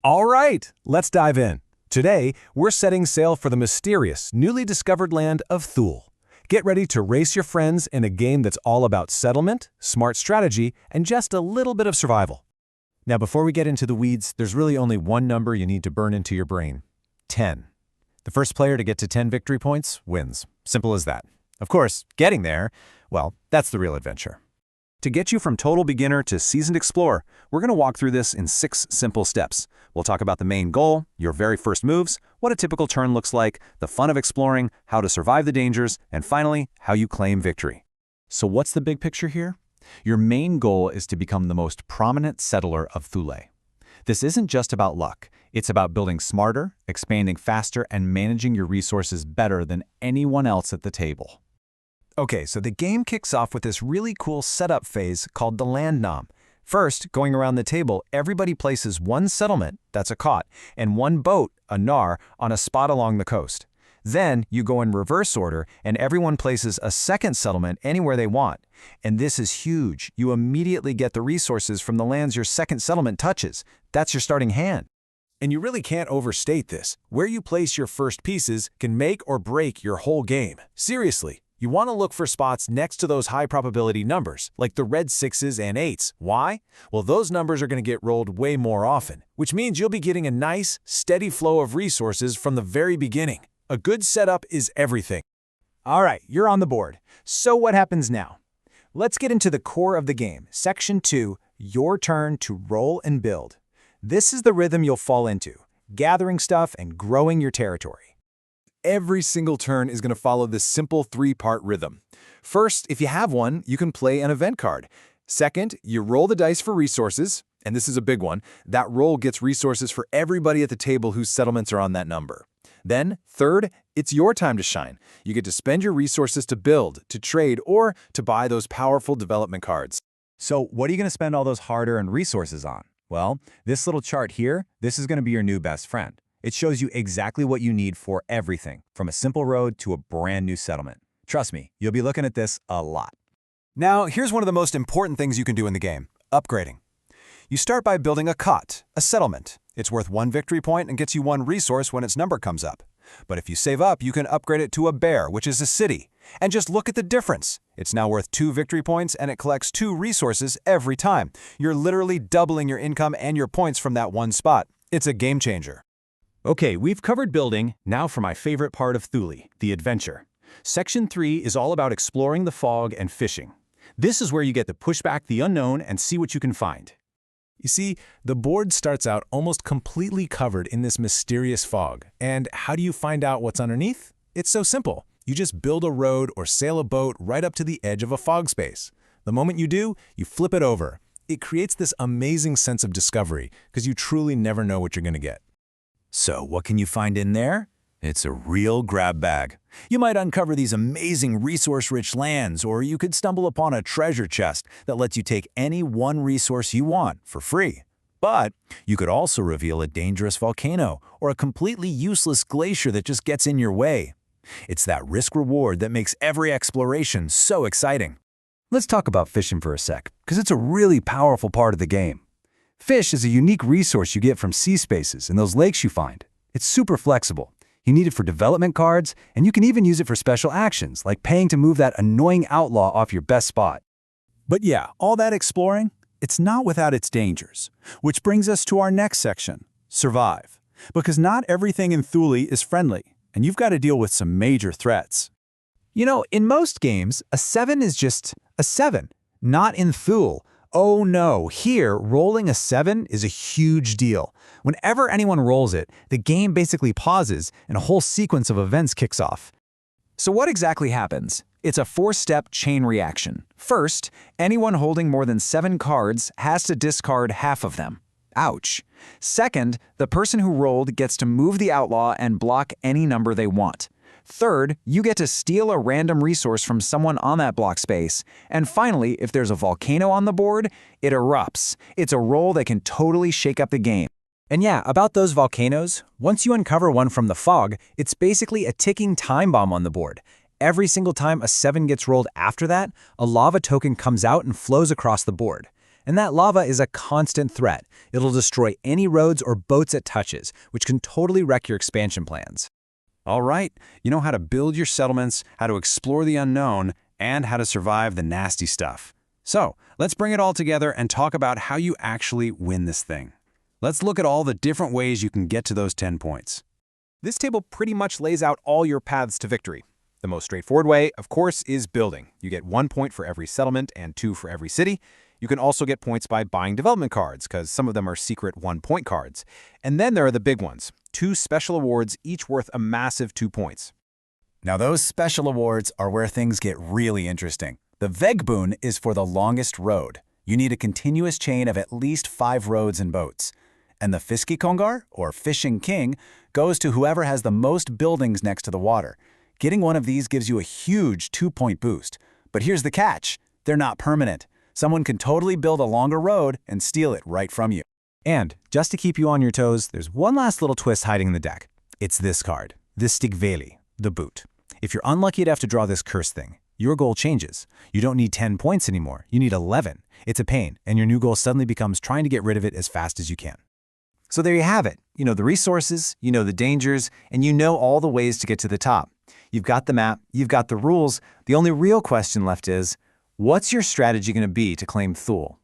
All right, let's dive in. Today, we're setting sail for the mysterious, newly discovered land of Thule. Get ready to race your friends in a game that's all about settlement, smart strategy, and just a little bit of survival. Now, before we get into the weeds, there's really only one number you need to burn into your brain: 10. The first player to get to 10 victory points wins. Simple as that. Of course, getting there, well, that's the real adventure. To get you from total beginner to seasoned explorer, we're going to walk through this in 6 simple steps. We'll talk about the main goal, your very first moves, what a typical turn looks like, the fun of exploring, how to survive the dangers, and finally, how you claim victory. So what's the big picture here? Your main goal is to become the most prominent settler of Thule. This isn't just about luck. It's about building smarter, expanding faster, and managing your resources better than anyone else at the table. Okay, so the game kicks off with this really cool setup phase called the land nom. First, going around the table, everybody places one settlement, that's a cot, and one boat, a nar, on a spot along the coast. Then, you go in reverse order, and everyone places a second settlement anywhere they want. And this is huge. You immediately get the resources from the lands your second settlement touches. That's your starting hand. And you really can't overstate this. Where you place your first pieces can make or break your whole game. Seriously. You want to look for spots next to those high-probability numbers, like the red 6s and 8s. Why? Well, those numbers are going to get rolled way more often, which means you'll be getting a nice, steady flow of resources from the very beginning. A good setup is everything. All right, you're on the board. So what happens now? Let's get into the core of the game. Section 2, your turn to roll and build. This is the rhythm you'll fall into, gathering stuff and growing your territory. Every single turn is going to follow this simple 3-part rhythm. First, if you have one, you can play an event card. Second, you roll the dice for resources, and this is a big one. That roll gets resources for everybody at the table whose settlements are on that number. Then, third, it's your time to shine. You get to spend your resources to build, to trade, or to buy those powerful development cards. So what are you going to spend all those hard-earned resources on? Well, this little chart here, this is going to be your new best friend. It shows you exactly what you need for everything, from a simple road to a brand new settlement. Trust me, you'll be looking at this a lot. Now, here's one of the most important things you can do in the game: upgrading. You start by building a cot, a settlement. It's worth 1 victory point and gets you 1 resource when its number comes up. But if you save up, you can upgrade it to a bear, which is a city. And just look at the difference. It's now worth 2 victory points and it collects 2 resources every time. You're literally doubling your income and your points from that one spot. It's a game changer. Okay, we've covered building. Now for my favorite part of Thule, the adventure. Section 3 is all about exploring the fog and fishing. This is where you get to push back the unknown and see what you can find. You see, the board starts out almost completely covered in this mysterious fog. And how do you find out what's underneath? It's so simple. You just build a road or sail a boat right up to the edge of a fog space. The moment you do, you flip it over. It creates this amazing sense of discovery because you truly never know what you're going to get. So what can you find in there? It's a real grab bag. You might uncover these amazing resource-rich lands, or you could stumble upon a treasure chest that lets you take any one resource you want for free. But you could also reveal a dangerous volcano or a completely useless glacier that just gets in your way. It's that risk-reward that makes every exploration so exciting. Let's talk about fishing for a sec, because it's a really powerful part of the game. Fish is a unique resource you get from sea spaces and those lakes you find. It's super flexible. You need it for development cards, and you can even use it for special actions, like paying to move that annoying outlaw off your best spot. But yeah, all that exploring, it's not without its dangers. Which brings us to our next section, survive. Because not everything in Thule is friendly, and you've got to deal with some major threats. You know, in most games, a 7 is just a 7. Not in Thule. Oh no, here, rolling a 7 is a huge deal. Whenever anyone rolls it, the game basically pauses and a whole sequence of events kicks off. So what exactly happens? It's a 4-step chain reaction. First, anyone holding more than 7 cards has to discard half of them. Ouch. Second, the person who rolled gets to move the outlaw and block any number they want. Third, you get to steal a random resource from someone on that block space. And finally, if there's a volcano on the board, it erupts. It's a roll that can totally shake up the game. And yeah, about those volcanoes, once you uncover one from the fog, it's basically a ticking time bomb on the board. Every single time a 7 gets rolled after that, a lava token comes out and flows across the board. And that lava is a constant threat. It'll destroy any roads or boats it touches, which can totally wreck your expansion plans. All right, you know how to build your settlements, how to explore the unknown, and how to survive the nasty stuff. So, let's bring it all together and talk about how you actually win this thing. Let's look at all the different ways you can get to those 10 points. This table pretty much lays out all your paths to victory. The most straightforward way, of course, is building. You get 1 point for every settlement and 2 for every city. You can also get points by buying development cards, because some of them are secret 1-point cards. And then there are the big ones, 2 special awards, each worth a massive 2 points. Now those special awards are where things get really interesting. The Vegboon is for the longest road. You need a continuous chain of at least 5 roads and boats. And the Fiskikongar, or Fishing King, goes to whoever has the most buildings next to the water. Getting one of these gives you a huge 2-point boost. But here's the catch. They're not permanent. Someone can totally build a longer road and steal it right from you. And, just to keep you on your toes, there's one last little twist hiding in the deck. It's this card, the Stigveli, the boot. If you're unlucky to have to draw this cursed thing, your goal changes. You don't need 10 points anymore, you need 11. It's a pain, and your new goal suddenly becomes trying to get rid of it as fast as you can. So there you have it. You know the resources, you know the dangers, and you know all the ways to get to the top. You've got the map, you've got the rules. The only real question left is, what's your strategy going to be to claim Thule?